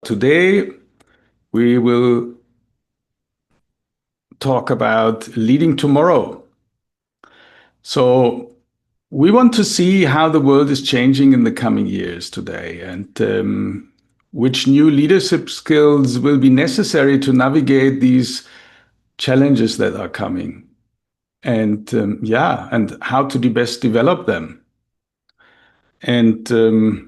Today we will talk about leading tomorrow. So we want to see how the world is changing in the coming years today, and which new leadership skills will be necessary to navigate these challenges that are coming, and how to best develop them. And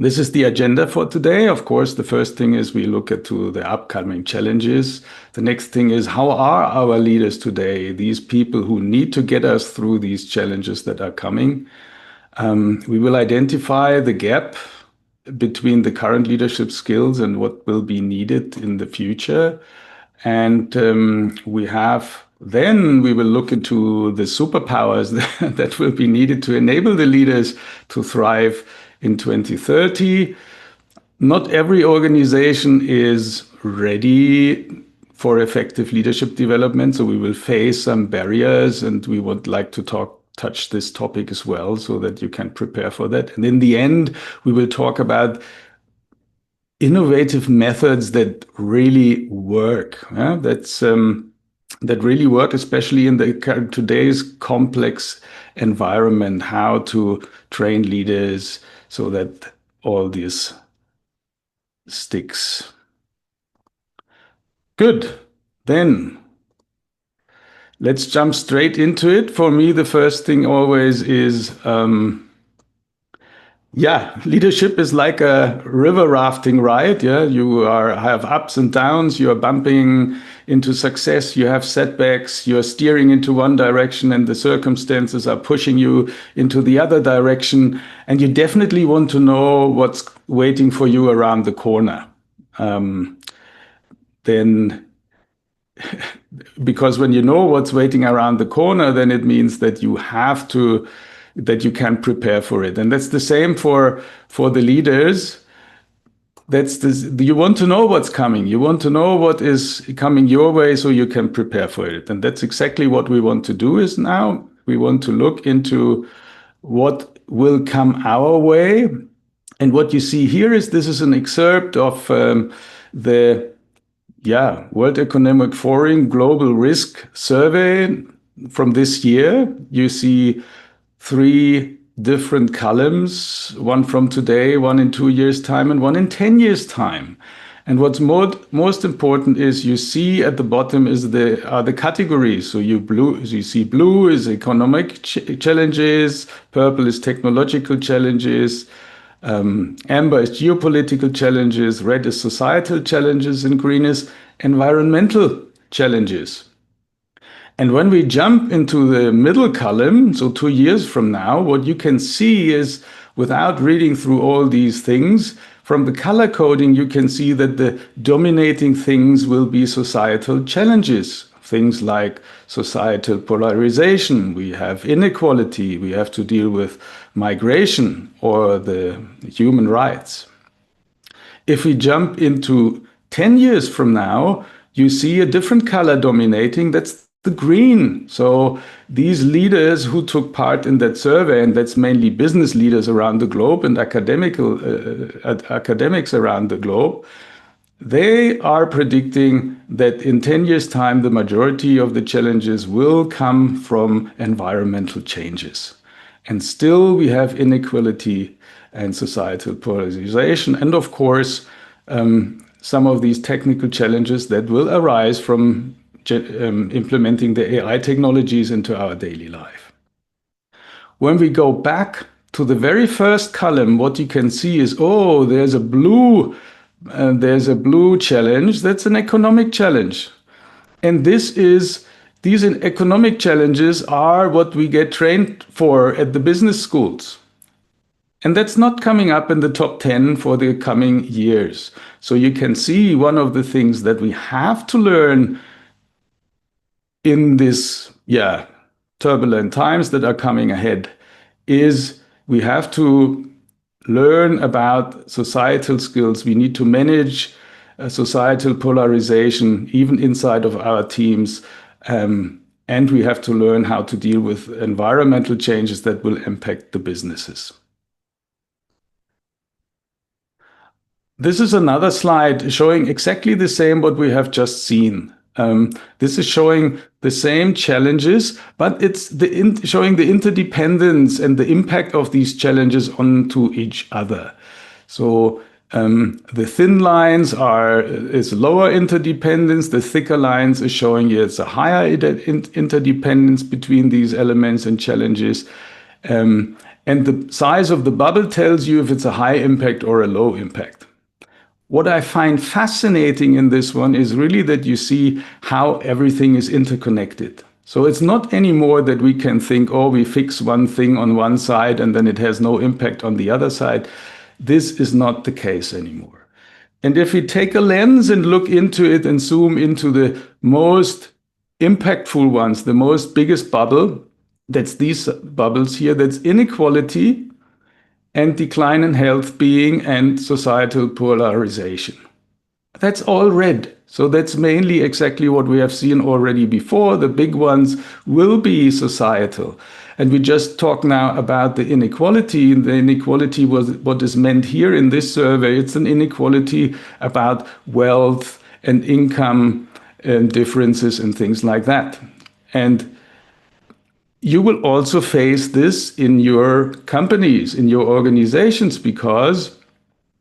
this is the agenda for today. Of course, the first thing is we look to the upcoming challenges. The next thing is, how are our leaders today, these people who need to get us through these challenges that are coming? We will identify the gap between the current leadership skills and what will be needed in the future. And then we will look into the superpowers that will be needed to enable the leaders to thrive in 2030. Not every organization is ready for effective leadership development, so we will face some barriers, and we would like to touch this topic as well so that you can prepare for that. And in the end, we will talk about innovative methods that really work. That really work, especially in today's complex environment, how to train leaders so that all this sticks. Good. Then let's jump straight into it. For me, the first thing always is leadership is like a river rafting ride. You have ups and downs. You are bumping into success. You have setbacks. You are steering into one direction, and the circumstances are pushing you into the other direction. And you definitely want to know what's waiting for you around the corner. Because when you know what's waiting around the corner, then it means that you can prepare for it. And that's the same for the leaders. You want to know what's coming. You want to know what is coming your way so you can prepare for it. And that's exactly what we want to do is now. We want to look into what will come our way. And what you see here this is an excerpt of the World Economic Forum Global Risk Survey from this year. You see 3 different columns, one from today, one in 2 years' time, and one in 10 years' time. And what's most important is you see at the bottom are the categories. So you see blue is economic challenges, purple is technological challenges, amber is geopolitical challenges, red is societal challenges, and green is environmental challenges. And when we jump into the middle column, so 2 years from now, what you can see is, without reading through all these things, from the color coding, you can see that the dominating things will be societal challenges. Things like societal polarization, we have inequality, we have to deal with migration or the human rights. If we jump into 10 years from now, you see a different color dominating, that's the green. So these leaders who took part in that survey, and that's mainly business leaders around the globe and academics around the globe, they are predicting that in 10 years' time, the majority of the challenges will come from environmental changes. And still we have inequality and societal polarization. And of course, some of these technical challenges that will arise from implementing the AI technologies into our daily life. When we go back to the very first column, what you can see is, there's a blue challenge. That's an economic challenge. And these economic challenges are what we get trained for at the business schools. And that's not coming up in the top 10 for the coming years. So you can see one of the things that we have to learn in this turbulent times that are coming ahead is we have to learn about societal skills. We need to manage societal polarization even inside of our teams, and we have to learn how to deal with environmental changes that will impact the businesses. This is another slide showing exactly the same what we have just seen. This is showing the same challenges, but it's showing the interdependence and the impact of these challenges onto each other. So the thin lines is lower interdependence. The thicker lines is showing you it's a higher interdependence between these elements and challenges. And the size of the bubble tells you if it's a high impact or a low impact. What I find fascinating in this one is really that you see how everything is interconnected. So it's not anymore that we can think, oh, we fix one thing on one side and then it has no impact on the other side. This is not the case anymore. And if we take a lens and look into it and zoom into the most impactful ones, the most biggest bubble, that's these bubbles here, that's inequality and decline in health, being, and societal polarization. That's all red. So that's mainly exactly what we have seen already before. The big ones will be societal. And we just talk now about the inequality. The inequality was what is meant here in this survey. It's an inequality about wealth and income and differences and things like that. And you will also face this in your companies, in your organizations, because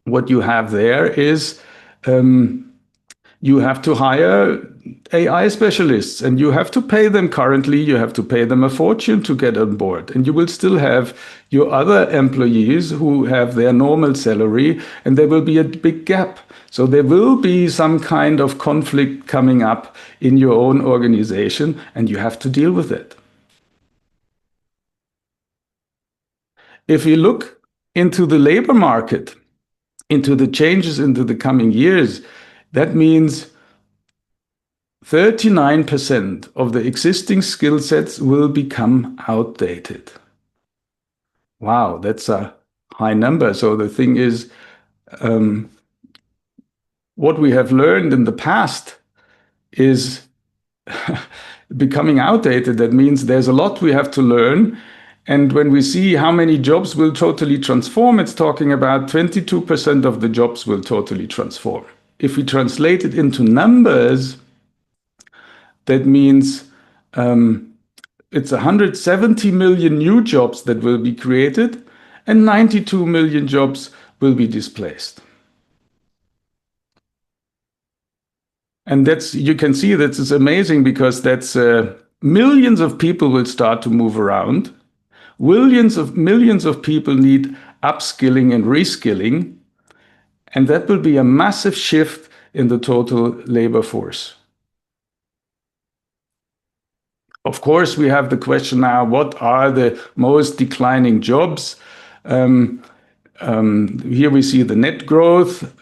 what you have there is you have to hire AI specialists and you have to pay them currently, you have to pay them a fortune to get on board. And you will still have your other employees who have their normal salary, and there will be a big gap. So there will be some kind of conflict coming up in your own organization, and you have to deal with it. If you look into the labor market, into the changes into the coming years, that means 39% of the existing skill sets will become outdated. Wow, that's a high number. So the thing is, what we have learned in the past is becoming outdated. That means there's a lot we have to learn. And when we see how many jobs will totally transform, it's talking about 22% of the jobs will totally transform. If we translate it into numbers, that means it's 170 million new jobs that will be created and 92 million jobs will be displaced. And that's, you can see that it's amazing because that's millions of people will start to move around. Millions of people need upskilling and reskilling, and that will be a massive shift in the total labor force. Of course, we have the question now, what are the most declining jobs? Here we see the net growth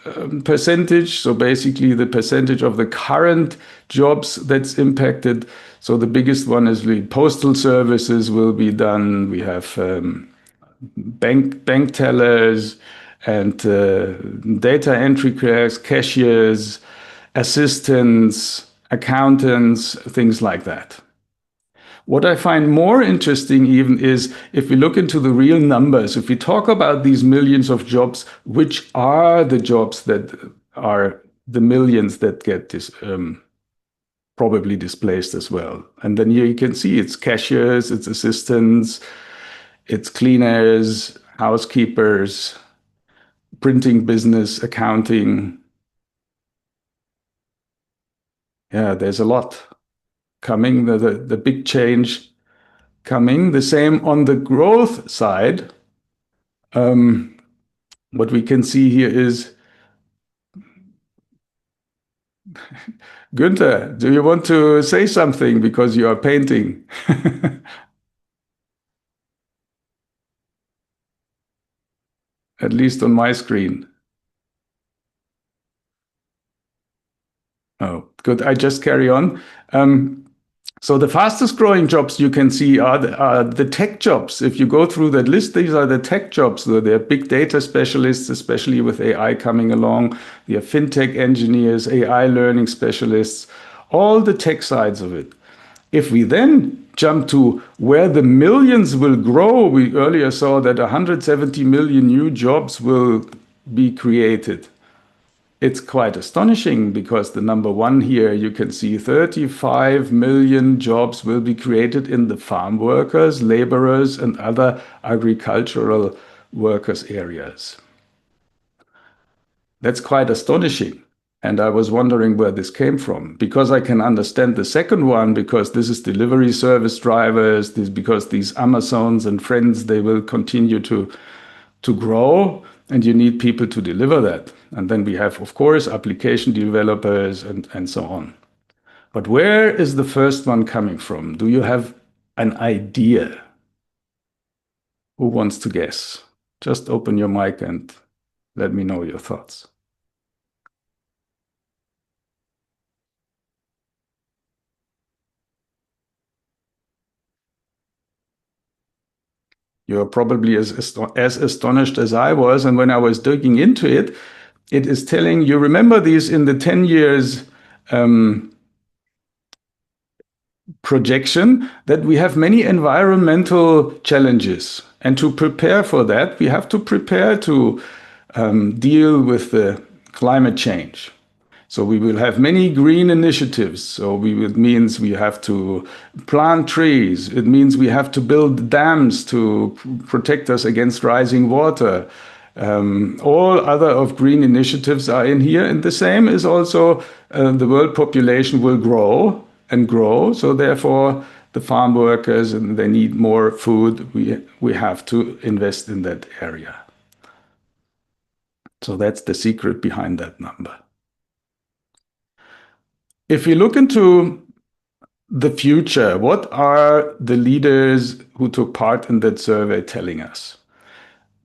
percentage, so basically the percentage of the current jobs that's impacted. So the biggest one is the postal services will be done. We have bank tellers and data entry clerks, cashiers, assistants, accountants, things like that. What I find more interesting even is if we look into the real numbers, if we talk about these millions of jobs, which are the jobs that are the millions that get probably displaced as well. And then here you can see it's cashiers, it's assistants, it's cleaners, housekeepers, printing business, accounting. Yeah, there's a lot coming, the big change coming. The same on the growth side. What we can see here is, Günther, do you want to say something because you are painting? At least on my screen. Oh, good. I just carry on. So the fastest growing jobs you can see are the tech jobs. If you go through that list, these are the tech jobs. So they're big data specialists, especially with AI coming along. They are fintech engineers, AI learning specialists, all the tech sides of it. If we then jump to where the millions will grow, we earlier saw that 170 million new jobs will be created. It's quite astonishing because the number one here, you can see 35 million jobs will be created in the farm workers, laborers, and other agricultural workers areas. That's quite astonishing. And I was wondering where this came from, because I can understand the second one, because this is delivery service drivers, because these Amazons and friends, they will continue to grow, and you need people to deliver that. And then we have, of course, application developers and so on. But where is the first one coming from? Do you have an idea? Who wants to guess? Just open your mic and let me know your thoughts. You're probably as astonished as I was. And when I was digging into it, it is telling you, remember these in the 10 years projection, that we have many environmental challenges. And to prepare for that, we have to prepare to deal with the climate change. So we will have many green initiatives. So it means we have to plant trees. It means we have to build dams to protect us against rising water. All other of green initiatives are in here. And the same is also the world population will grow and grow. So therefore, the farm workers, and they need more food. We have to invest in that area. So that's the secret behind that number. If you look into the future, what are the leaders who took part in that survey telling us?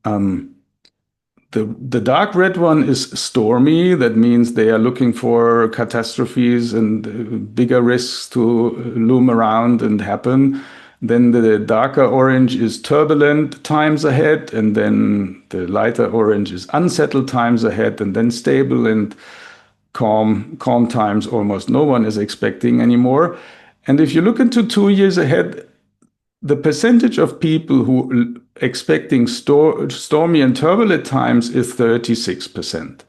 The dark red one is stormy. That means they are looking for catastrophes and bigger risks to loom around and happen. Then the darker orange is turbulent times ahead, and then the lighter orange is unsettled times ahead, and then stable and calm times almost no one is expecting anymore. And if you look into 2 years ahead, the percentage of people who expecting stormy and turbulent times is 36%.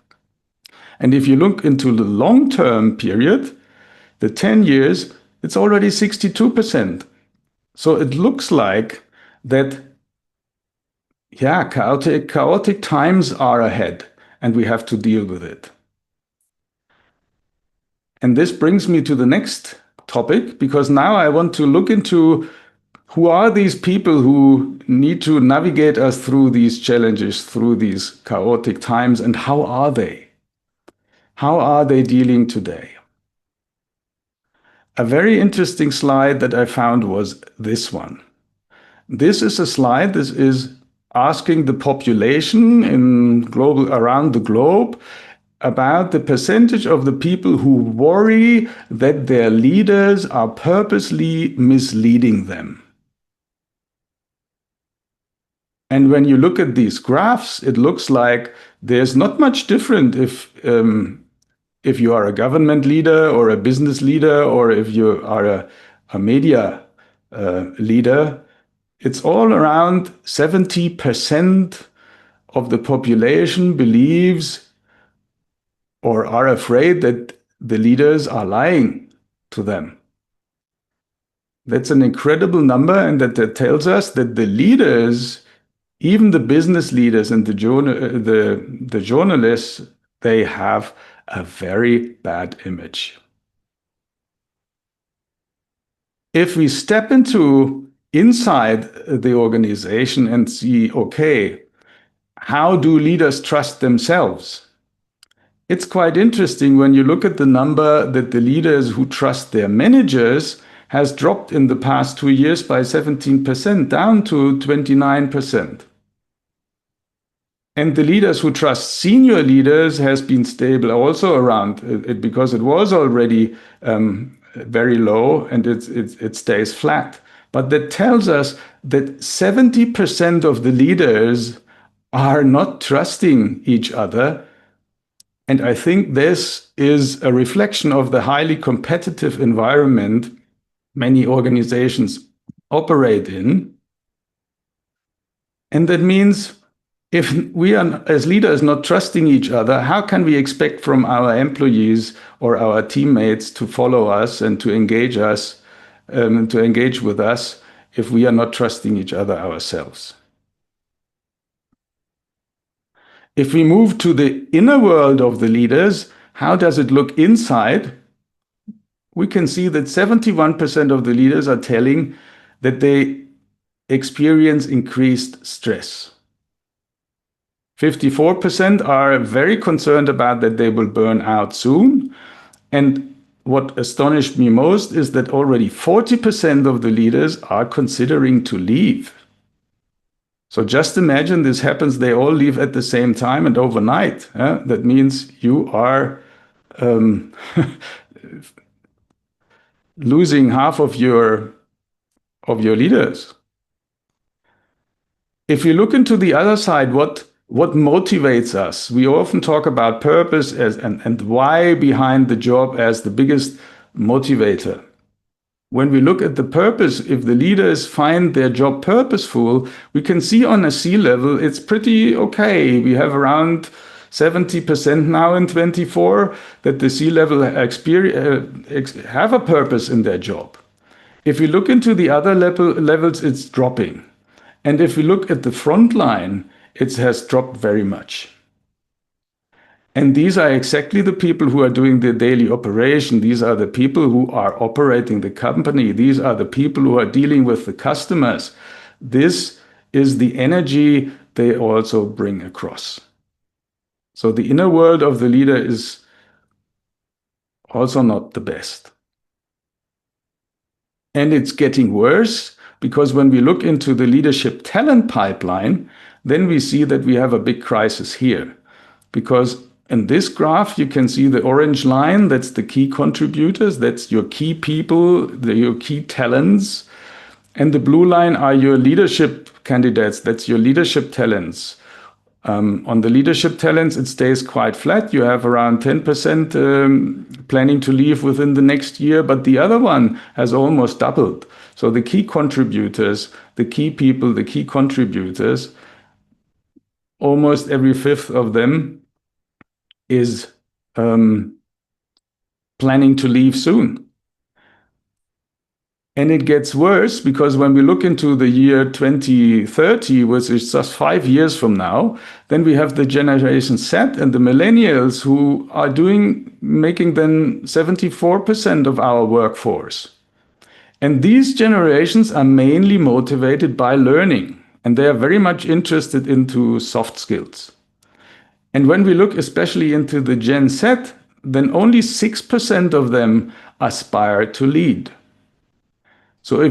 And if you look into the long-term period, the 10 years, it's already 62%. So it looks like that, yeah, chaotic times are ahead, and we have to deal with it. And this brings me to the next topic, because now I want to look into who are these people who need to navigate us through these challenges, through these chaotic times, and how are they? How are they dealing today? A very interesting slide that I found was this one. This is a slide. This is asking the population around the globe about the percentage of the people who worry that their leaders are purposely misleading them. And when you look at these graphs, it looks like there's not much different if you are a government leader or a business leader, or if you are a media leader. It's all around 70% of the population believes or are afraid that the leaders are lying to them. That's an incredible number, and that tells us that the leaders, even the business leaders and the journalists, they have a very bad image. If we step inside the organization and see, okay, how do leaders trust themselves? It's quite interesting when you look at the number that the leaders who trust their managers has dropped in the past 2 years by 17%, down to 29%. And the leaders who trust senior leaders has been stable also around it, because it was already very low, and it stays flat. But that tells us that 70% of the leaders are not trusting each other. And I think this is a reflection of the highly competitive environment many organizations operate in. And that means If we are, as leaders, not trusting each other, how can we expect from our employees or our teammates to follow us and to engage us, to engage with us, if we are not trusting each other ourselves? If we move to the inner world of the leaders, how does it look inside? We can see that 71% of the leaders are telling that they experience increased stress. 54% are very concerned about that they will burn out soon. And what astonished me most is that already 40% of the leaders are considering to leave. So just imagine this happens, they all leave at the same time and overnight. That means you are losing half of your leaders. If you look into the other side, what motivates us? We often talk about purpose and why behind the job as the biggest motivator. When we look at the purpose, if the leaders find their job purposeful, we can see on a C-level it's pretty okay. We have around 70% now in 24 that the C-level have a purpose in their job. If we look into the other levels, it's dropping. And if we look at the front line, it has dropped very much. And these are exactly the people who are doing the daily operation. These are the people who are operating the company. These are the people who are dealing with the customers. This is the energy they also bring across. So the inner world of the leader is also not the best. And it's getting worse because when we look into the leadership talent pipeline, then we see that we have a big crisis here. Because in this graph, you can see the orange line, that's the key contributors, that's your key people, your key talents. And the blue line are your leadership candidates, that's your leadership talents. On the leadership talents, it stays quite flat. You have around 10% planning to leave within the next year, but the other one has almost doubled. So the key contributors, the key people, the key contributors, almost every fifth of them is planning to leave soon. And it gets worse because when we look into the year 2030, which is just 5 years from now, then we have the generation Z and the millennials who are making then 74% of our workforce. And these generations are mainly motivated by learning, and they are very much interested into soft skills. And when we look especially into the Gen Z, then only 6% of them aspire to lead. So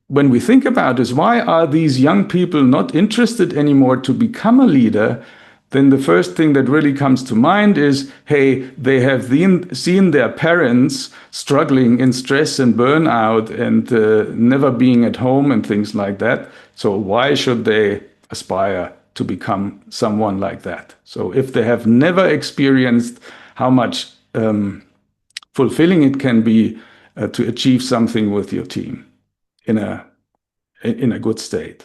when we think about this, why are these young people not interested anymore to become a leader? Then the first thing that really comes to mind is, hey, they have seen their parents struggling in stress and burnout and never being at home and things like that. So why should they aspire to become someone like that? So if they have never experienced how much fulfilling it can be to achieve something with your team in a good state.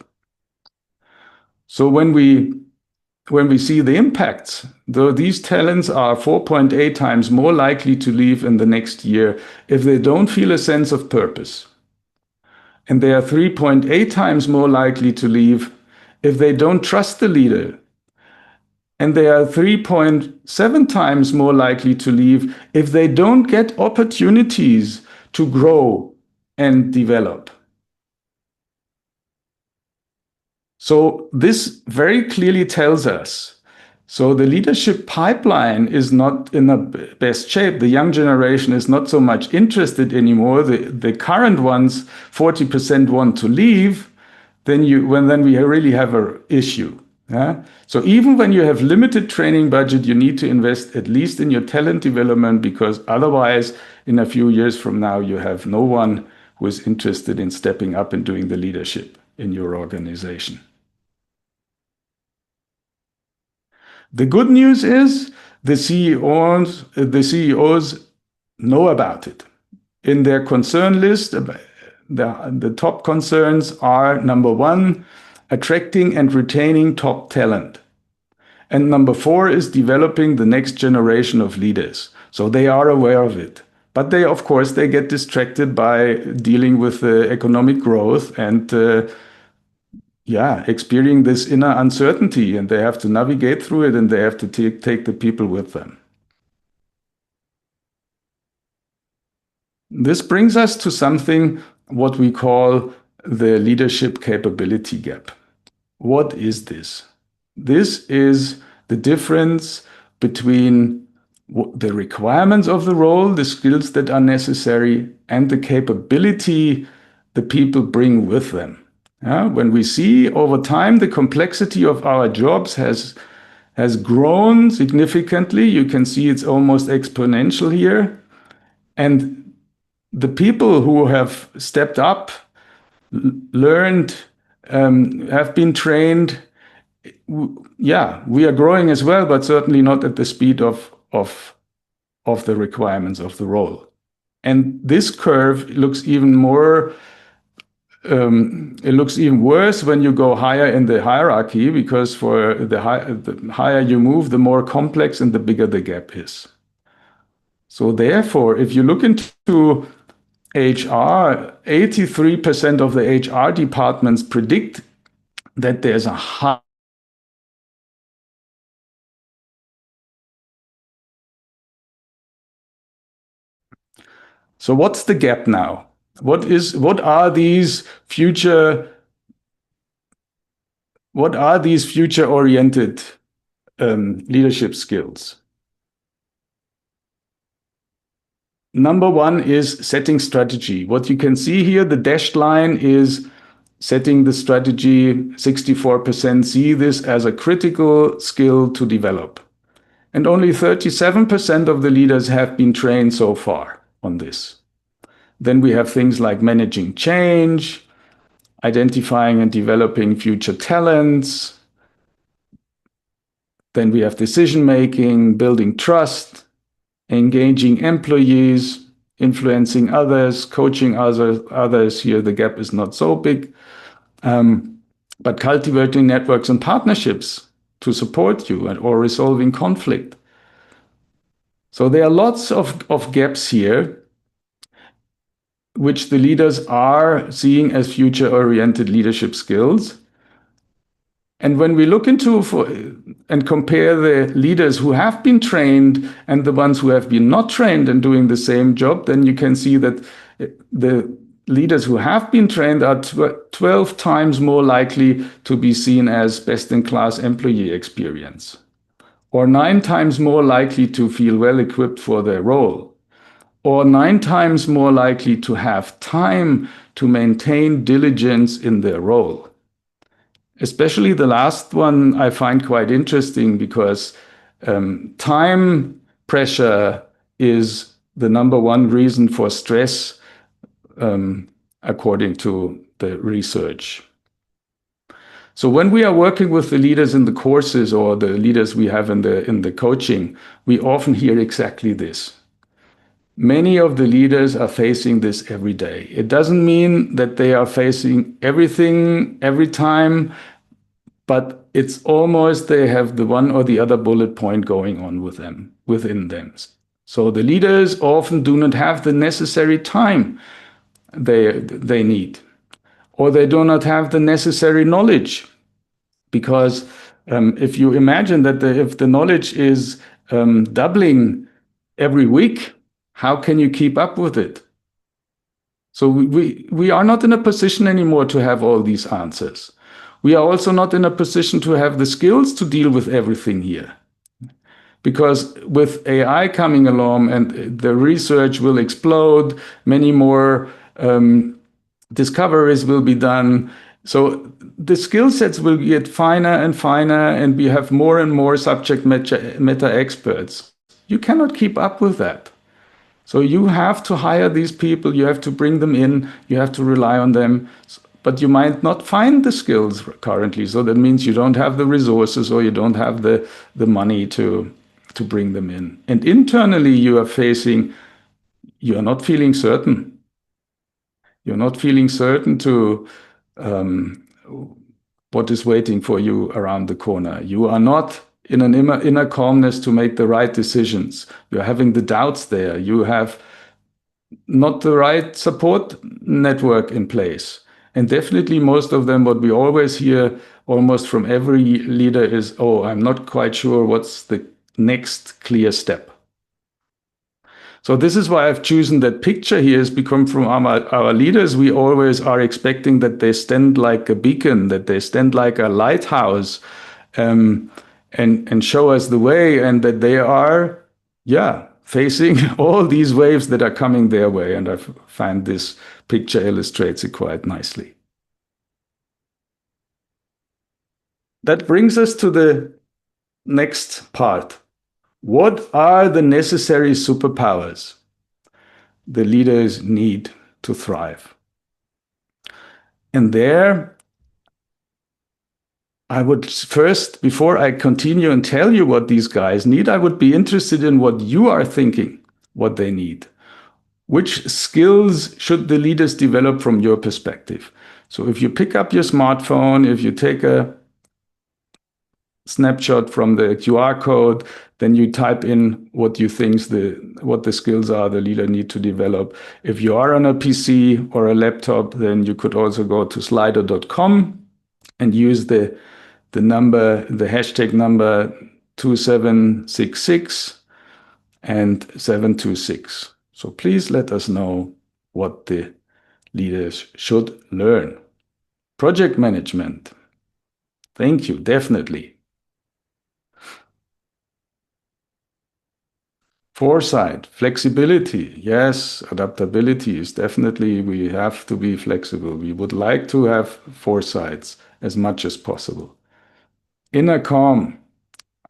So when we see the impacts, though these talents are 4.8 times more likely to leave in the next year if they don't feel a sense of purpose. And they are 3.8 times more likely to leave if they don't trust the leader. And they are 3.7 times more likely to leave if they don't get opportunities to grow and develop. So this very clearly tells us, so the leadership pipeline is not in the best shape. The young generation is not so much interested anymore. The current ones, 40% want to leave, then we really have an issue. Yeah? So even when you have limited training budget, you need to invest at least in your talent development, because otherwise, in a few years from now, you have no one who is interested in stepping up and doing the leadership in your organization. The good news is the CEOs know about it. In their concern list, the top concerns are, number one, attracting and retaining top talent. And number 4 is developing the next generation of leaders. So they are aware of it. But they, of course, they get distracted by dealing with the economic growth and experiencing this inner uncertainty, and they have to navigate through it, and they have to take the people with them. This brings us to something what we call the leadership capability gap. What is this? This is the difference between the requirements of the role, the skills that are necessary, and the capability the people bring with them. When we see over time the complexity of our jobs has grown significantly, you can see it's almost exponential here. And the people who have stepped up, learned, have been trained, we are growing as well, but certainly not at the speed of the requirements of the role. And this curve looks even more, it looks even worse when you go higher in the hierarchy, because for the higher you move, the more complex and the bigger the gap is. So therefore, if you look into HR, 83% of the HR departments predict that there's a high So what's the gap now? What are these future-oriented leadership skills? Number 1 is setting strategy. What you can see here, the dashed line is setting the strategy. 64% see this as a critical skill to develop. And only 37% of the leaders have been trained so far on this. Then we have things like managing change, identifying and developing future talents. Then we have decision making, building trust, engaging employees, influencing others, coaching others. Here the gap is not so big, but cultivating networks and partnerships to support you or resolving conflict. So there are lots of gaps here, which the leaders are seeing as future-oriented leadership skills. And when we look into and compare the leaders who have been trained and the ones who have been not trained and doing the same job, then you can see that the leaders who have been trained are 12 times more likely to be seen as best-in-class employee experience, or 9 times more likely to feel well-equipped for their role, or 9 times more likely to have time to maintain diligence in their role. Especially the last one I find quite interesting, because time pressure is the number 1 reason for stress, according to the research. So when we are working with the leaders in the courses or the leaders we have in the coaching, we often hear exactly this. Many of the leaders are facing this every day. It doesn't mean that they are facing everything every time, but it's almost they have the one or the other bullet point going on within them. So the leaders often do not have the necessary time they need, or they do not have the necessary knowledge. Because if you imagine that if the knowledge is doubling every week, how can you keep up with it? So we are not in a position anymore to have all these answers. We are also not in a position to have the skills to deal with everything here. Because with AI coming along and the research will explode, many more discoveries will be done. So the skill sets will get finer and finer, and we have more and more subject matter experts. You cannot keep up with that. So you have to hire these people, you have to bring them in, you have to rely on them, but you might not find the skills currently. So that means you don't have the resources, or you don't have the money to bring them in. And internally you are not feeling certain. You're not feeling certain what is waiting for you around the corner. You are not in an inner calmness to make the right decisions. You're having the doubts there. You have not the right support network in place. And definitely most of them, what we always hear almost from every leader is, oh, I'm not quite sure what's the next clear step. So this is why I've chosen that picture here, is because from our leaders, we always are expecting that they stand like a beacon, that they stand like a lighthouse, and show us the way, and that they are, facing all these waves that are coming their way. And I find this picture illustrates it quite nicely. That brings us to the next part. What are the necessary superpowers the leaders need to thrive? And there, I would first, before I continue and tell you what these guys need, I would be interested in what you are thinking, what they need. Which skills should the leaders develop from your perspective? So if you pick up your smartphone, if you take a snapshot from the QR code, then you type in what you think what the skills are the leader need to develop. If you are on a PC or a laptop, then you could also go to slido.com and use the hashtag number 2766 and 726. So please let us know what the leaders should learn. Project management. Thank you, definitely. Foresight, flexibility. Yes, adaptability is definitely, we have to be flexible. We would like to have foresights as much as possible. Inner calm,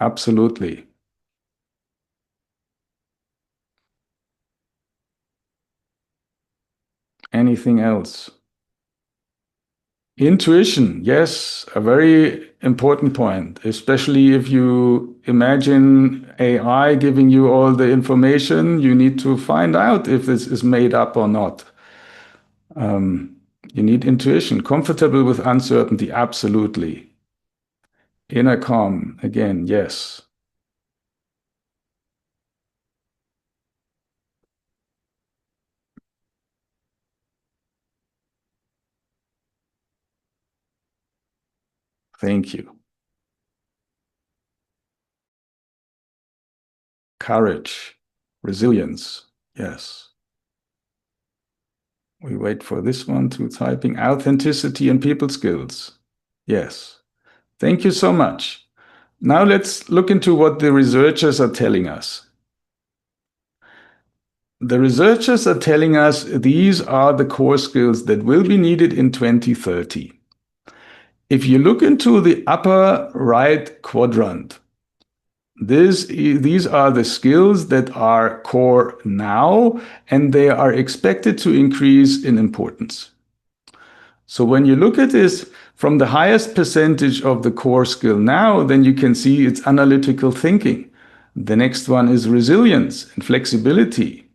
absolutely. Anything else? Intuition, yes, a very important point, especially if you imagine AI giving you all the information, you need to find out if this is made up or not. You need intuition, comfortable with uncertainty, absolutely. Inner calm, again, yes. Thank you. Courage, resilience, yes. We wait for this one to typing. Authenticity and people skills, yes. Thank you so much. Now let's look into what the researchers are telling us. The researchers are telling us these are the core skills that will be needed in 2030. If you look into the upper right quadrant, these are the skills that are core now, and they are expected to increase in importance. So when you look at this from the highest percentage of the core skill now, then you can see it's analytical thinking. The next one is resilience and flexibility,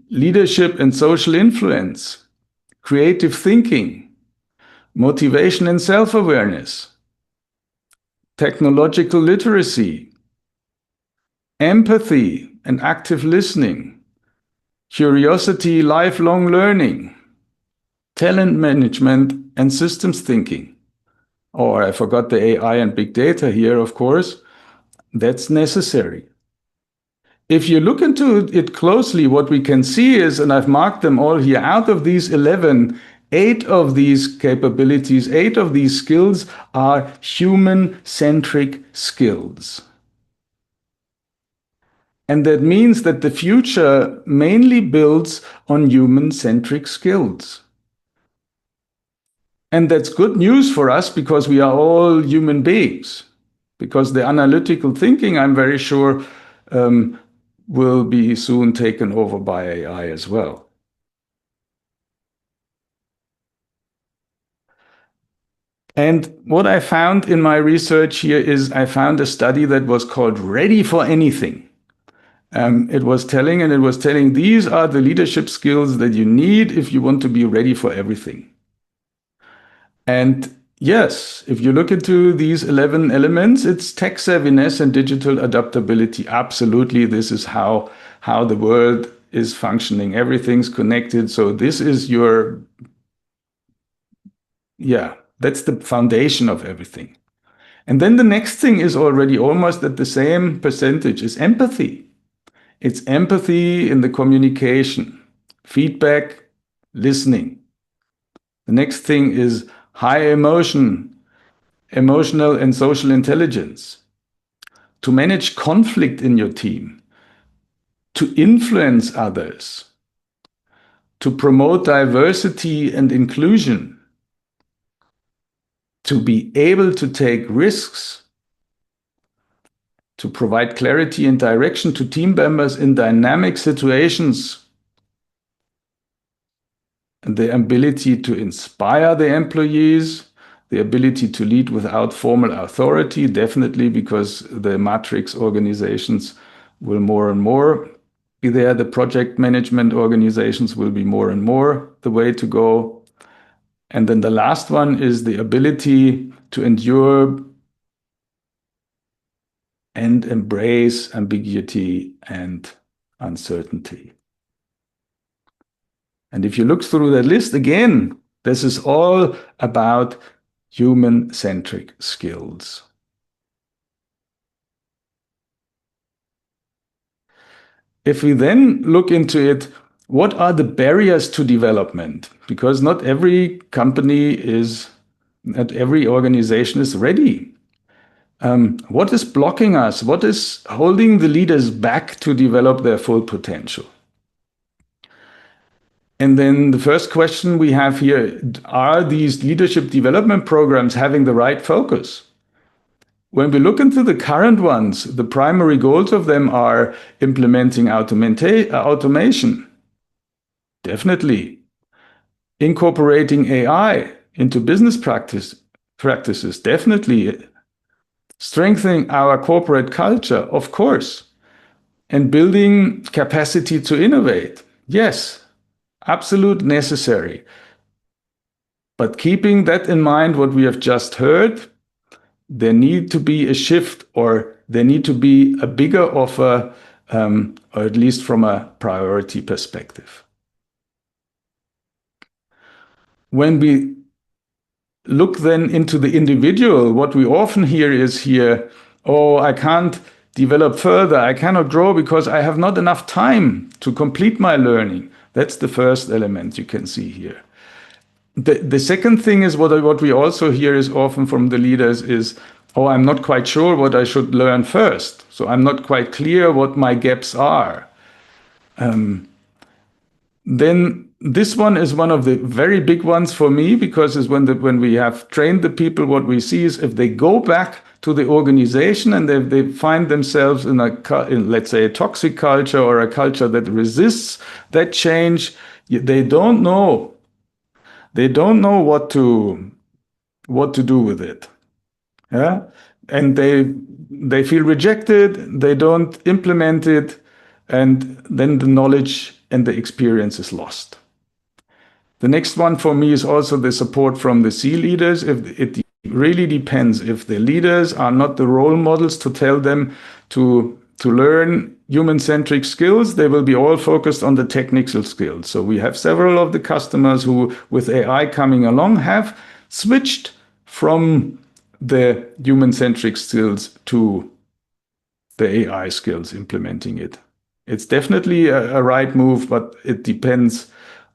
leadership and social influence, creative thinking, motivation and self-awareness, technological literacy, empathy and active listening, curiosity, lifelong learning, talent management and systems thinking. Or I forgot the AI and big data here, of course. That's necessary. If you look into it closely, what we can see is, and I've marked them all here, out of these 11, 8 of these capabilities, 8 of these skills are human-centric skills. And that means that the future mainly builds on human-centric skills. And that's good news for us because we are all human beings. Because the analytical thinking, I'm very sure, will be soon taken over by AI as well. And what I found in my research here is I found a study that was called Ready for Anything. It was telling these are the leadership skills that you need if you want to be ready for everything. And Yes, if you look into these 11 elements, it's tech savviness and digital adaptability. Absolutely, this is how the world is functioning. Everything's connected. So this is your, yeah, that's the foundation of everything. And then the next thing is already almost at the same percentage is empathy. It's empathy in the communication, feedback, listening. The next thing is high emotional and social intelligence. To manage conflict in your team, to influence others, to promote diversity and inclusion, to be able to take risks, to provide clarity and direction to team members in dynamic situations, and the ability to inspire the employees, the ability to lead without formal authority, definitely because the matrix organizations will more and more be there. The project management organizations will be more and more the way to go. And then the last one is the ability to endure and embrace ambiguity and uncertainty. And if you look through that list again, this is all about human-centric skills. If we then look into it, what are the barriers to development? Because not every company is, not every organization is ready. What is blocking us? What is holding the leaders back to develop their full potential? And then the first question we have here, are these leadership development programs having the right focus? When we look into the current ones, the primary goals of them are implementing automation. Definitely. Incorporating AI into business practices. Definitely. Strengthening our corporate culture, of course. And building capacity to innovate. Yes, absolute necessary. But keeping that in mind, what we have just heard, there need to be a shift, or there need to be a bigger offer, or at least from a priority perspective. When we look then into the individual, what we often hear is here, oh, I can't develop further, I cannot grow because I have not enough time to complete my learning. That's the first element you can see here. The second thing is what we also hear is often from the leaders is, oh, I'm not quite sure what I should learn first. So I'm not quite clear what my gaps are. Then this one is one of the very big ones for me, because is when we have trained the people, what we see is if they go back to the organization and they find themselves in let's say a toxic culture or a culture that resists that change, they don't know. They don't know what to do with it. Yeah, and they feel rejected. They don't implement it, and then the knowledge and the experience is lost. The next one for me is also the support from the C leaders. If it really depends, if the leaders are not the role models to tell them to learn human-centric skills, they will be all focused on the technical skills. So we have several of the customers who, with AI coming along, have switched from the human-centric skills to the AI skills, implementing it. It's definitely a right move, but it depends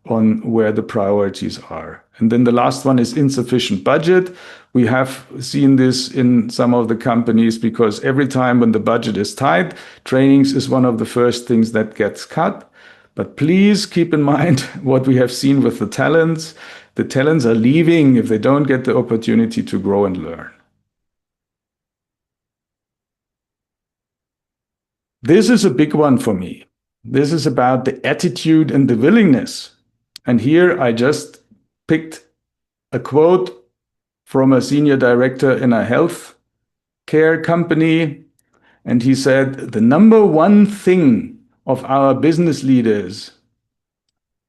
on where the priorities are. And then the last one is insufficient budget. We have seen this in some of the companies, because every time when the budget is tight, trainings is one of the first things that gets cut. But please keep in mind what we have seen with the talents. The talents are leaving if they don't get the opportunity to grow and learn. This is a big one for me. This is about the attitude and the willingness. And here I just picked a quote from a senior director in a health care company. And he said, the number one thing of our business leaders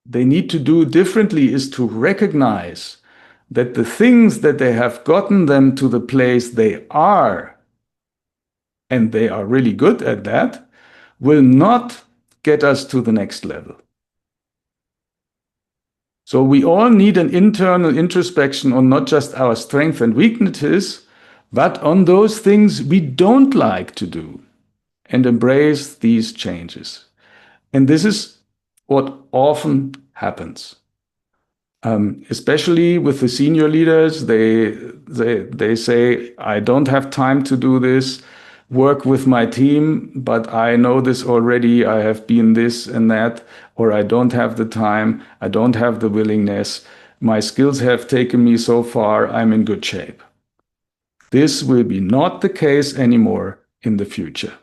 they need to do differently is to recognize that the things that they have gotten them to the place they are, and they are really good at that, will not get us to the next level. So we all need an internal introspection on not just our strengths and weaknesses, but on those things we don't like to do, and embrace these changes. And this is what often happens. Especially with the senior leaders, they say, I don't have time to do this, work with my team, but I know this already, I have been this and that, or I don't have the time, I don't have the willingness, my skills have taken me so far, I'm in good shape. This will be not the case anymore in the future.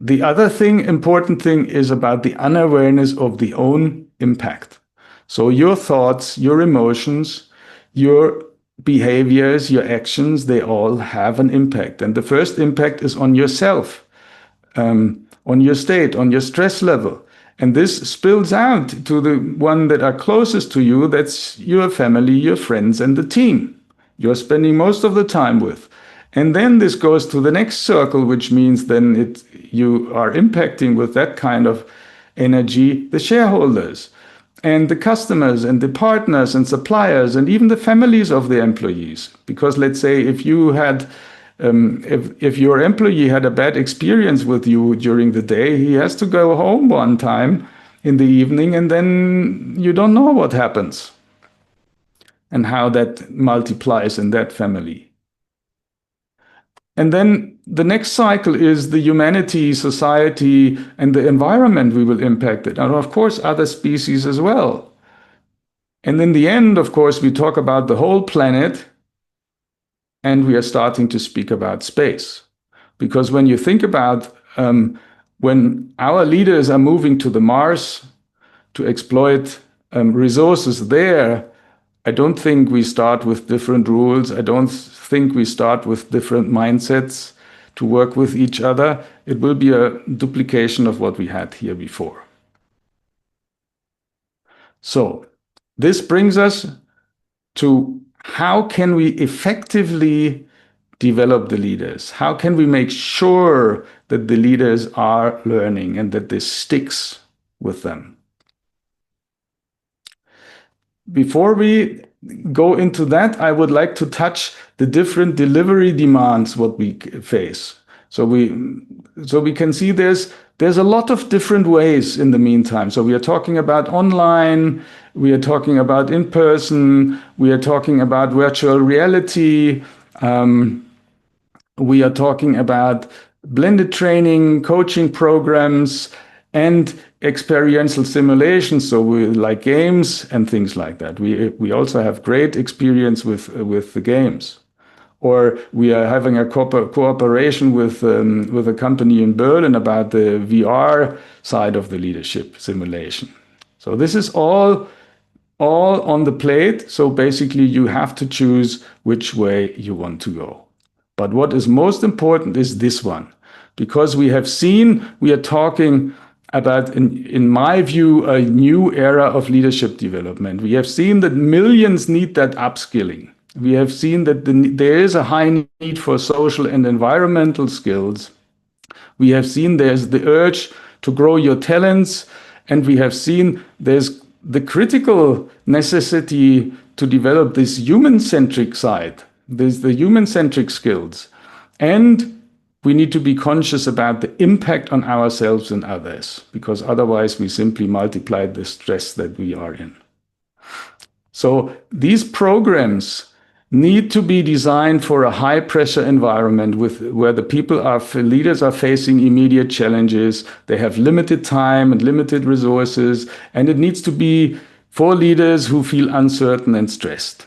The other important thing is about the unawareness of the own impact. So your thoughts, your emotions, your behaviors, your actions, they all have an impact. And the first impact is on yourself, on your state, on your stress level. And this spills out to the one that are closest to you. That's your family, your friends, and the team you're spending most of the time with. And then this goes to the next circle, which means then you are impacting with that kind of energy the shareholders and the customers and the partners and suppliers and even the families of the employees. Because let's say if you had, if your employee had a bad experience with you during the day, he has to go home one time in the evening, and then you don't know what happens and how that multiplies in that family. And then the next cycle is the humanity, society, and the environment we will impact it. And of course, other species as well. And in the end, of course, we talk about the whole planet, and we are starting to speak about space. Because when you think about when our leaders are moving to the Mars to exploit resources there, I don't think we start with different rules. I don't think we start with different mindsets to work with each other. It will be a duplication of what we had here before. So this brings us to how can we effectively develop the leaders? How can we make sure that the leaders are learning and that this sticks with them? Before we go into that, I would like to touch the different delivery demands what we face. So we can see there's a lot of different ways in the meantime. So we are talking about online, we are talking about in person, we are talking about virtual reality, we are talking about blended training, coaching programs, and experiential simulations, so we like games and things like that. We also have great experience with the games. Or we are having a cooperation with a company in Berlin about the VR side of the leadership simulation. So this is all on the plate. So basically you have to choose which way you want to go. But what is most important is this one, because we are talking about, in my view, a new era of leadership development. We have seen that millions need that upskilling. We have seen that there is a high need for social and environmental skills. We have seen there's the urge to grow your talents, and we have seen there's the critical necessity to develop this human-centric side. There's the human-centric skills. And we need to be conscious about the impact on ourselves and others, because otherwise we simply multiply the stress that we are in. So these programs need to be designed for a high pressure environment where the leaders are facing immediate challenges. They have limited time and limited resources, and it needs to be for leaders who feel uncertain and stressed.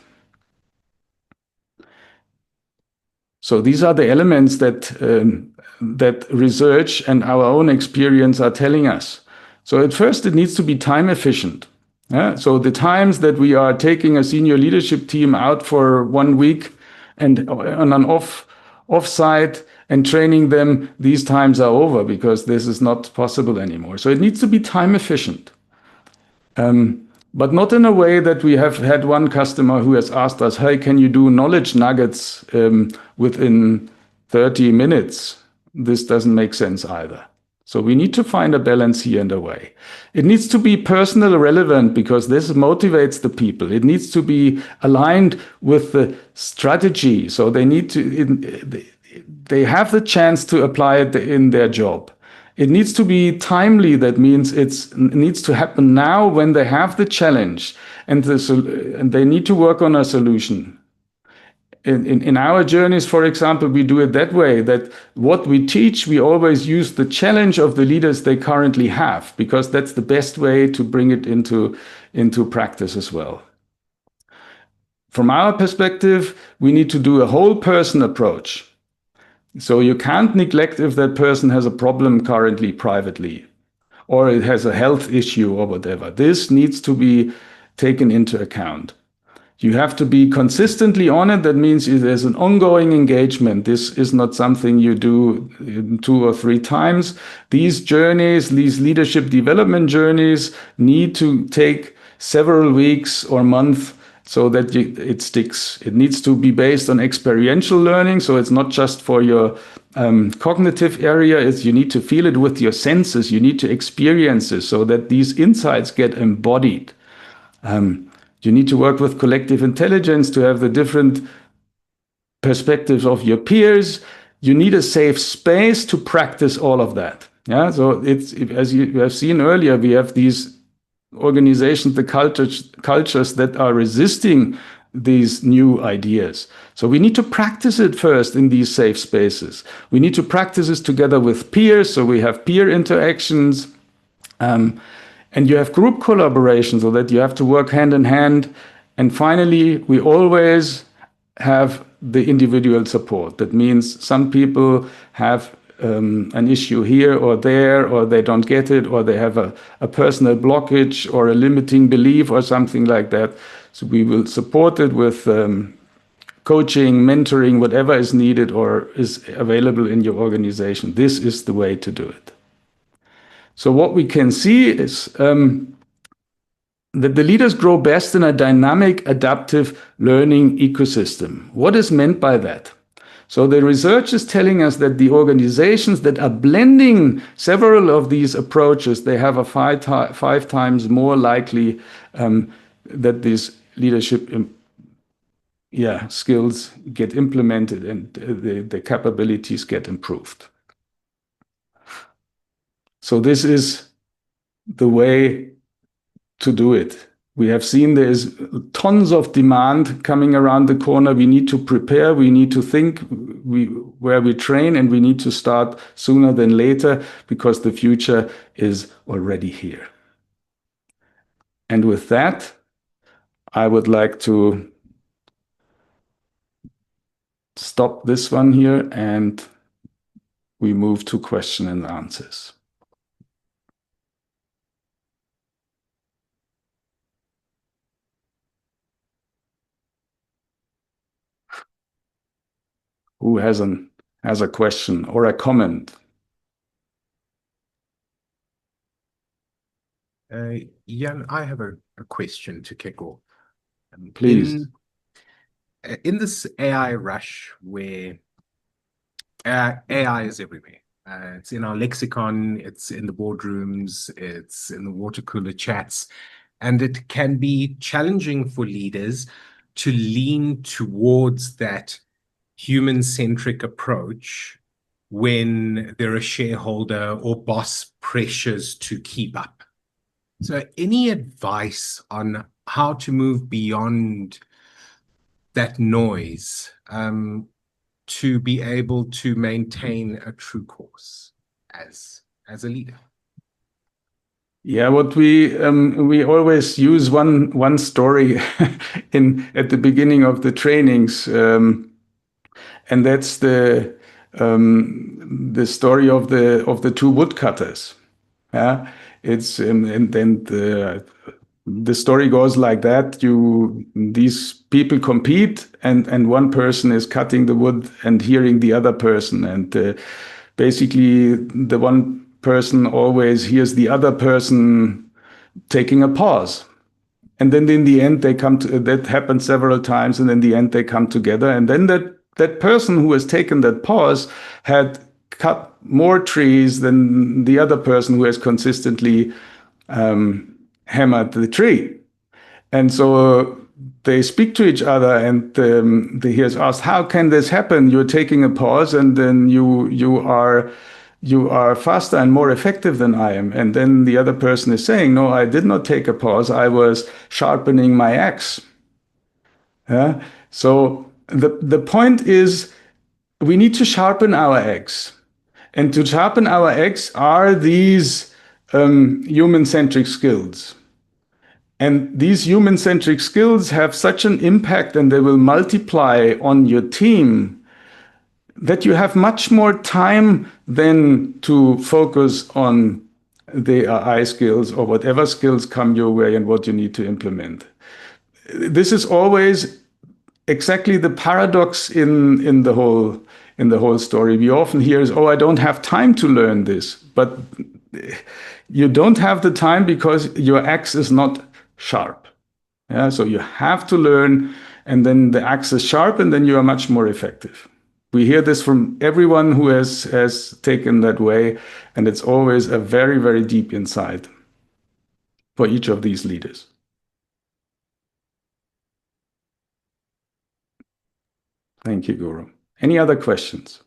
So these are the elements that research and our own experience are telling us. So at first, it needs to be time efficient. So the times that we are taking a senior leadership team out for 1 week and on an off-site and training them, these times are over because this is not possible anymore. So it needs to be time efficient. but not in a way that we have had one customer who has asked us, hey, can you do knowledge nuggets within 30 minutes? This doesn't make sense either. So we need to find a balance here and a way. It needs to be personally relevant because this motivates the people. It needs to be aligned with the strategy. So they need to, they have the chance to apply it in their job. It needs to be timely. That means it needs to happen now when they have the challenge and they need to work on a solution. In our journeys, for example, we do it that way, that what we teach, we always use the challenge of the leaders they currently have, because that's the best way to bring it into practice as well. From our perspective, we need to do a whole person approach. So you can't neglect if that person has a problem currently privately, or it has a health issue or whatever. This needs to be taken into account. You have to be consistently on it. That means there's an ongoing engagement. This is not something you do 2 or 3 times. These journeys, these leadership development journeys, need to take several weeks or months so that it sticks. It needs to be based on experiential learning. So it's not just for your cognitive area. You need to feel it with your senses. You need to experience it so that these insights get embodied. You need to work with collective intelligence to have the different perspectives of your peers. You need a safe space to practice all of that. Yeah. So as you have seen earlier, we have these organizations, the cultures that are resisting these new ideas. So we need to practice it first in these safe spaces. We need to practice this together with peers. So we have peer interactions. And you have group collaboration so that you have to work hand in hand. And finally, we always have the individual support. That means some people have an issue here or there, or they don't get it, or they have a personal blockage or a limiting belief or something like that. So we will support it with coaching, mentoring, whatever is needed or is available in your organization. This is the way to do it. So what we can see is that the leaders grow best in a dynamic, adaptive learning ecosystem. What is meant by that? So the research is telling us that the organizations that are blending several of these approaches, they have a 5 times more likely that these leadership skills get implemented and the capabilities get improved. So this is the way to do it. We have seen there is tons of demand coming around the corner. We need to prepare. We need to think where we train, and we need to start sooner than later because the future is already here. And with that, I would like to stop this one here and we move to question and answers. Who has a question or a comment? Jan, I have a question to kick off. Please. In this AI rush where AI is everywhere, it's in our lexicon, it's in the boardrooms, it's in the water cooler chats, and it can be challenging for leaders to lean towards that human-centric approach when they're a shareholder or boss pressures to keep up. So any advice on how to move beyond that noise to be able to maintain a true course as a leader? Yeah, what we always use one story at the beginning of the trainings, and that's the story of the 2 woodcutters. Yeah, it's and then the story goes like that: these people compete, and one person is cutting the wood and hearing the other person, and basically the one person always hears the other person taking a pause. And then in the end, they come to, that happens several times. And in the end, they come together. And then that person who has taken that pause had cut more trees than the other person who has consistently hammered the tree. And so they speak to each other, and he has asked, "How can this happen? You're taking a pause, and then you are faster and more effective than I am." And then the other person is saying, "No, I did not take a pause. I was sharpening my axe." Yeah? So the point is, we need to sharpen our axe. And to sharpen our axe are these human-centric skills. And these human-centric skills have such an impact, and they will multiply on your team, that you have much more time then to focus on the AI skills or whatever skills come your way and what you need to implement. This is always exactly the paradox in the whole story. We often hear is, "Oh, I don't have time to learn this," but you don't have the time because your axe is not sharp. Yeah, so you have to learn, and then the axe is sharp, and then you are much more effective. We hear this from everyone who has taken that way, and it's always a very, very deep insight for each of these leaders. Thank you, Guru. Any other questions?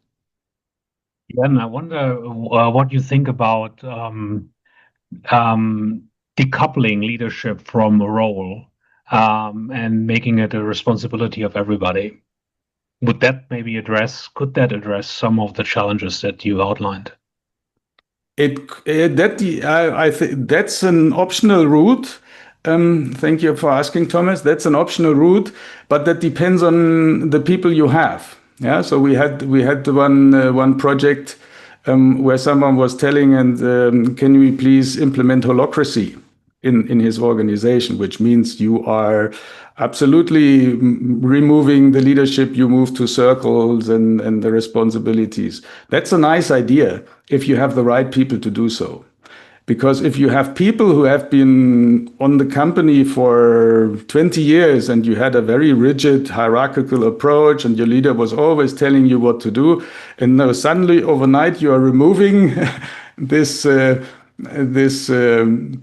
Yeah, and I wonder what you think about decoupling leadership from a role and making it a responsibility of everybody. Could that address some of the challenges that you outlined? I think that's an optional route. Thank you for asking, Thomas. That's an optional route, but that depends on the people you have. Yeah. So we had one project where someone was telling, and can we please implement holacracy in his organization, which means you are absolutely removing the leadership, you move to circles and the responsibilities. That's a nice idea if you have the right people to do so. Because if you have people who have been on the company for 20 years and you had a very rigid hierarchical approach and your leader was always telling you what to do, and now suddenly overnight you are removing this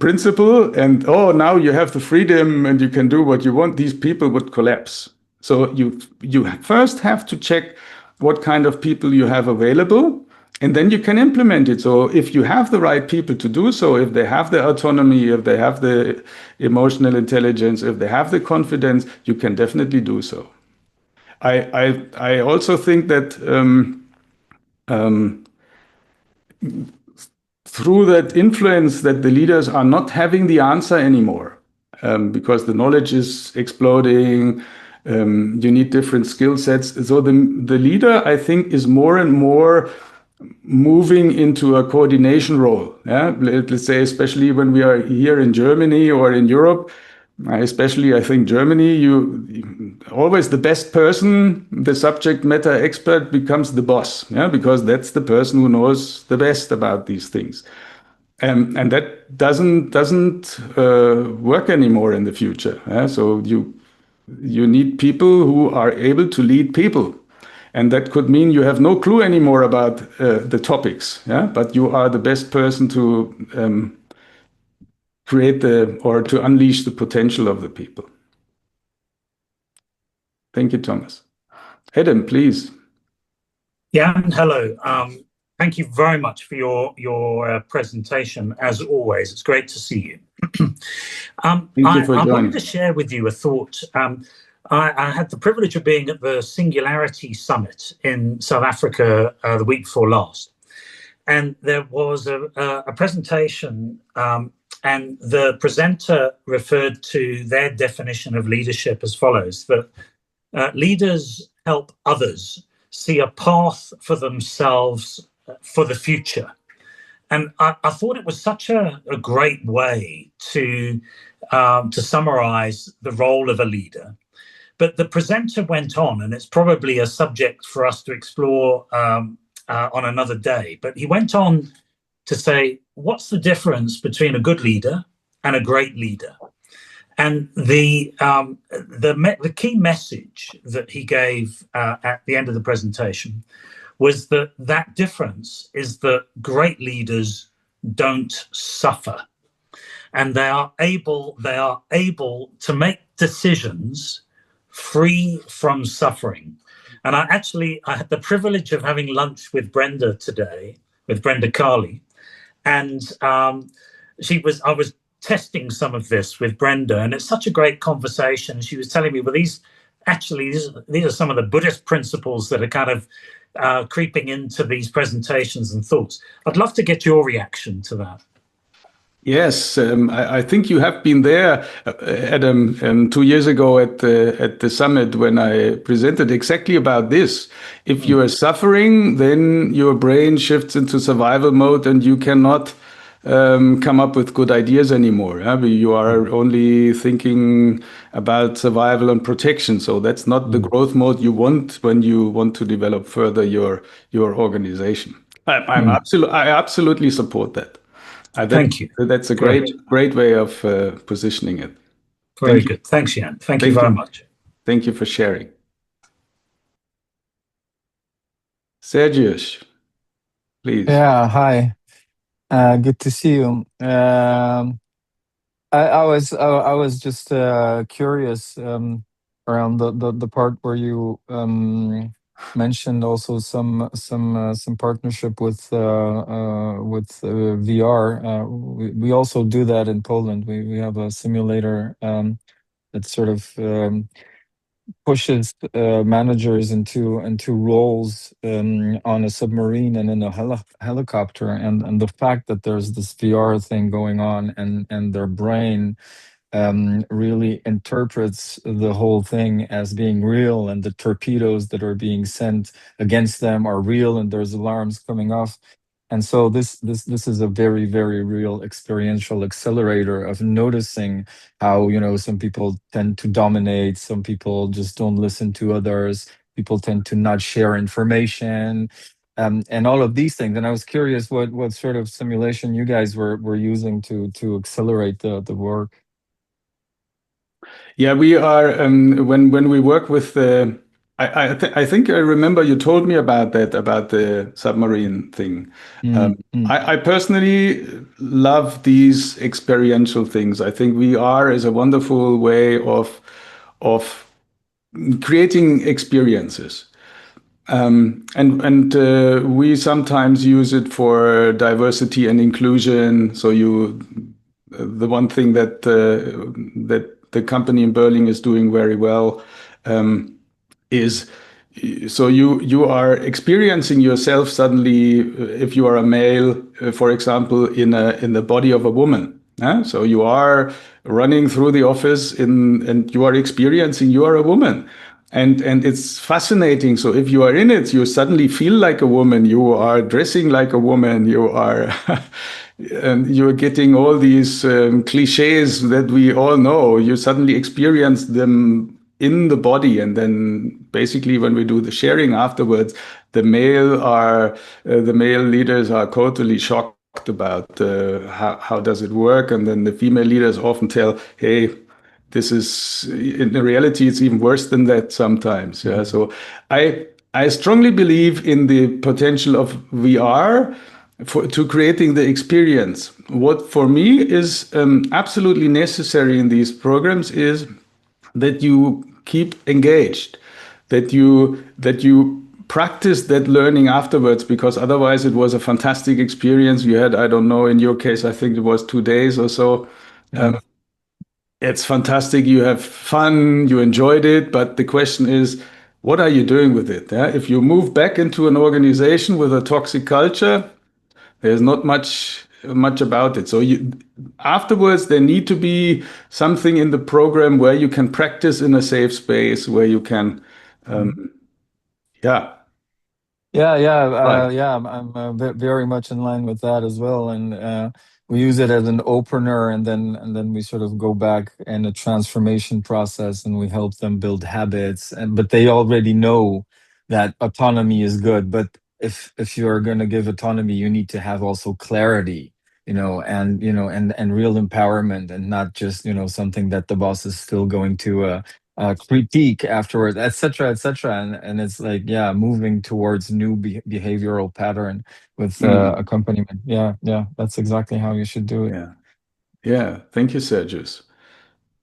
principle, and now you have the freedom and you can do what you want, these people would collapse. So you first have to check what kind of people you have available, and then you can implement it. So if you have the right people to do so, if they have the autonomy, if they have the emotional intelligence, if they have the confidence, you can definitely do so. I also think that through that influence, that the leaders are not having the answer anymore, because the knowledge is exploding. You need different skill sets. So the leader, I think, is more and more moving into a coordination role. Yeah? Let's say, especially when we are here in Germany or in Europe, especially I think Germany, you always the best person, the subject matter expert becomes the boss, yeah, because that's the person who knows the best about these things. And that doesn't work anymore in the future. Yeah? So you need people who are able to lead people. And that could mean you have no clue anymore about the topics, yeah? But you are the best person to create or to unleash the potential of the people. Thank you, Thomas. Adam, please. Yeah, hello. Thank you very much for your presentation, as always. It's great to see you. Thank you for joining. I wanted to share with you a thought. I had the privilege of being at the Singularity Summit in South Africa the week before last. And there was a presentation, and the presenter referred to their definition of leadership as follows, that leaders help others see a path for themselves for the future. And I thought it was such a great way to summarize the role of a leader. But the presenter went on, and it's probably a subject for us to explore on another day. But he went on to say, what's the difference between a good leader and a great leader? And the key message that he gave at the end of the presentation was that difference is that great leaders don't suffer, and they are able to make decisions free from suffering. And I had the privilege of having lunch with Brenda today, with Brenda Carley, and I was testing some of this with Brenda, and it's such a great conversation. She was telling me, well, these are some of the Buddhist principles that are kind of creeping into these presentations and thoughts. I'd love to get your reaction to that. Yes, I think you have been there, Adam, 2 years ago at the summit when I presented exactly about this. If you are suffering, then your brain shifts into survival mode, and you cannot come up with good ideas anymore. You are only thinking about survival and protection. So that's not the growth mode you want when you want to develop further your organization. I absolutely support that. Thank you. That's a great way of positioning it. Very good. Thanks, Jan. Thank you very much. Thank you for sharing. Sergius, please. Yeah, hi. Good to see you. I was just curious around the part where you mentioned also some partnership with VR. We also do that in Poland. We have a simulator that sort of pushes managers into roles on a submarine and in a helicopter, and the fact that there's this VR thing going on, and their brain really interprets the whole thing as being real, and the torpedoes that are being sent against them are real, and there's alarms coming off. And so this is a very, very real experiential accelerator of noticing how, some people tend to dominate, some people just don't listen to others, people tend to not share information, and all of these things. And I was curious what sort of simulation you guys were using to accelerate the work. Yeah, we are when we work with the. I think I remember you told me about the submarine thing. I personally love these experiential things. I think VR is a wonderful way of creating experiences. And we sometimes use it for diversity and inclusion. So the one thing that the company in Berlin is doing very well is, so you are experiencing yourself suddenly, if you are a male, for example, in the body of a woman. So you are running through the office and you are experiencing you are a woman. And it's fascinating. So if you are in it, you suddenly feel like a woman. You are dressing like a woman. You are, and you're getting all these cliches that we all know. You suddenly experience them in the body, and then basically when we do the sharing afterwards, the male leaders are totally shocked about how does it work, and then the female leaders often tell, hey, this is, in reality, it's even worse than that sometimes. Yeah. So I strongly believe in the potential of VR to creating the experience. What for me is absolutely necessary in these programs is that you keep engaged, that you practice that learning afterwards, because otherwise it was a fantastic experience you had. I don't know, in your case, I think it was 2 days or so. It's fantastic. You have fun, you enjoyed it, but the question is, what are you doing with it? Yeah? If you move back into an organization with a toxic culture, there's not much about it. So afterwards, there need to be something in the program where you can practice in a safe space, where you can, Yeah, I'm very much in line with that as well, and we use it as an opener, and then we sort of go back in a transformation process, and we help them build habits. But they already know that autonomy is good. But if you are going to give autonomy, you need to have also clarity and real empowerment, and not just something that the boss is still going to critique afterwards, etc., etc. And it's like, yeah, moving towards new behavioral pattern with accompaniment. Yeah, that's exactly how you should do it. Yeah. Thank you, Sergius.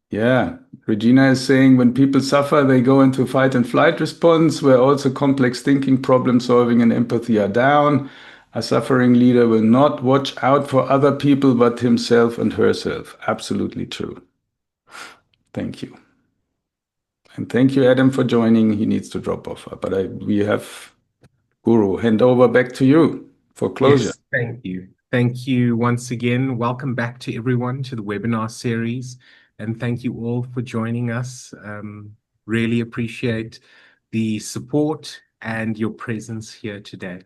Yeah, Regina is saying when people suffer, they go into fight and flight response, where also complex thinking, problem solving, and empathy are down. A suffering leader will not watch out for other people but himself and herself. Absolutely true. Thank you. And thank you, Adam, for joining. He needs to drop off, but we have Guru. Hand over back to you for closure. Yes, thank you. Thank you once again. Welcome back to everyone to the webinar series. And thank you all for joining us. Really appreciate the support and your presence here today.